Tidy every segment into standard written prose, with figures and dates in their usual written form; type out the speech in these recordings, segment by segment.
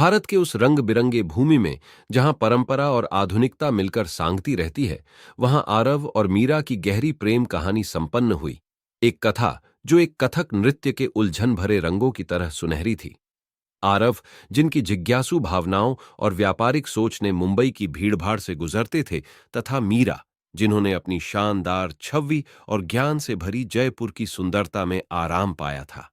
भारत के उस रंग बिरंगे भूमि में जहां परंपरा और आधुनिकता मिलकर सांगती रहती है, वहां आरव और मीरा की गहरी प्रेम कहानी संपन्न हुई। एक कथा जो एक कथक नृत्य के उलझन भरे रंगों की तरह सुनहरी थी। आरव, जिनकी जिज्ञासु भावनाओं और व्यापारिक सोच ने मुंबई की भीड़भाड़ से गुजरते थे, तथा मीरा, जिन्होंने अपनी शानदार छवि और ज्ञान से भरी जयपुर की सुंदरता में आराम पाया था।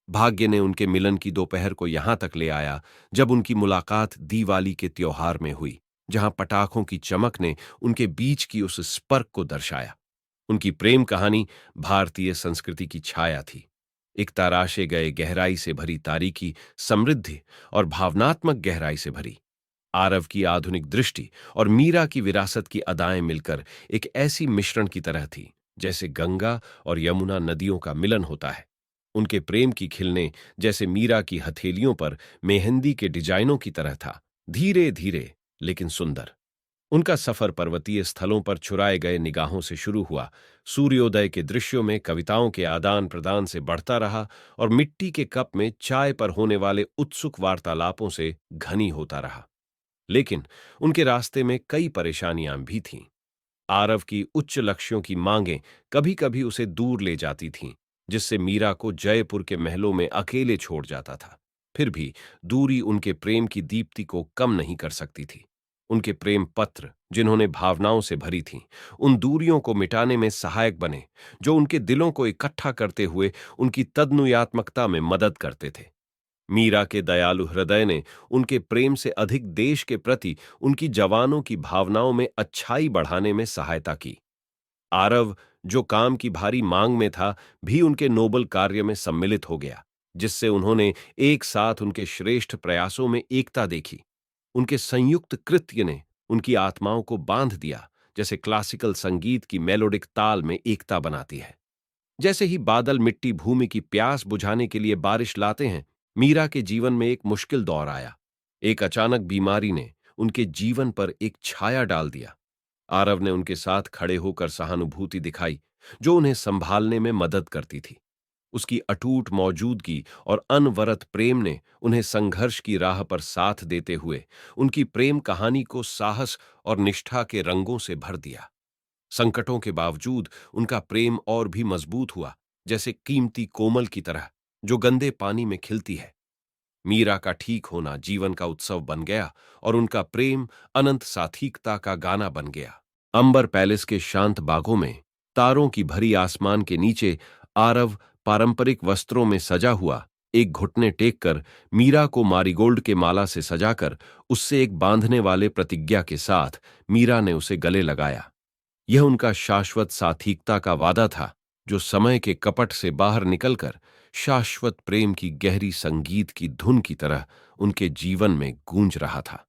भाग्य ने उनके मिलन की दोपहर को यहां तक ले आया जब उनकी मुलाकात दीवाली के त्योहार में हुई, जहां पटाखों की चमक ने उनके बीच की उस स्पर्क को दर्शाया। उनकी प्रेम कहानी भारतीय संस्कृति की छाया थी, एक तराशे गए गहराई से भरी तारीकी, समृद्धि और भावनात्मक गहराई से भरी। आरव की आधुनिक दृष्टि और मीरा की विरासत की अदाएं मिलकर एक ऐसी मिश्रण की तरह थी जैसे गंगा और यमुना नदियों का मिलन होता है। उनके प्रेम की खिलने जैसे मीरा की हथेलियों पर मेहंदी के डिजाइनों की तरह था, धीरे धीरे लेकिन सुंदर। उनका सफर पर्वतीय स्थलों पर चुराए गए निगाहों से शुरू हुआ, सूर्योदय के दृश्यों में कविताओं के आदान प्रदान से बढ़ता रहा और मिट्टी के कप में चाय पर होने वाले उत्सुक वार्तालापों से घनी होता रहा। लेकिन उनके रास्ते में कई परेशानियां भी थीं। आरव की उच्च लक्ष्यों की मांगें कभी कभी उसे दूर ले जाती थीं, जिससे मीरा को जयपुर के महलों में अकेले छोड़ जाता था। फिर भी दूरी उनके प्रेम की दीप्ति को कम नहीं कर सकती थी। उनके प्रेम पत्र, जिन्होंने भावनाओं से भरी थीं, उन दूरियों को मिटाने में सहायक बने, जो उनके दिलों को इकट्ठा करते हुए उनकी तद्नुयात्मकता में मदद करते थे। मीरा के दयालु हृदय ने उनके प्रेम से अधिक देश के प्रति उनकी जवानों की भावनाओं में अच्छाई बढ़ाने में सहायता की। आरव, जो काम की भारी मांग में था, भी उनके नोबल कार्य में सम्मिलित हो गया, जिससे उन्होंने एक साथ उनके श्रेष्ठ प्रयासों में एकता देखी। उनके संयुक्त कृत्य ने उनकी आत्माओं को बांध दिया, जैसे क्लासिकल संगीत की मेलोडिक ताल में एकता बनाती है। जैसे ही बादल मिट्टी भूमि की प्यास बुझाने के लिए बारिश लाते हैं, मीरा के जीवन में एक मुश्किल दौर आया। एक अचानक बीमारी ने उनके जीवन पर एक छाया डाल दिया। आरव ने उनके साथ खड़े होकर सहानुभूति दिखाई, जो उन्हें संभालने में मदद करती थी। उसकी अटूट मौजूदगी और अनवरत प्रेम ने उन्हें संघर्ष की राह पर साथ देते हुए उनकी प्रेम कहानी को साहस और निष्ठा के रंगों से भर दिया। संकटों के बावजूद उनका प्रेम और भी मजबूत हुआ, जैसे कीमती कोमल की तरह जो गंदे पानी में खिलती है। मीरा का ठीक होना जीवन का उत्सव बन गया और उनका प्रेम अनंत साथीकता का गाना बन गया। अंबर पैलेस के शांत बागों में, तारों की भरी आसमान के नीचे, आरव पारंपरिक वस्त्रों में सजा हुआ, एक घुटने टेक कर, मीरा को मारीगोल्ड के माला से सजाकर, उससे एक बांधने वाले प्रतिज्ञा के साथ मीरा ने उसे गले लगाया। यह उनका शाश्वत साथीकता का वादा था, जो समय के कपट से बाहर निकलकर शाश्वत प्रेम की गहरी संगीत की धुन की तरह उनके जीवन में गूंज रहा था।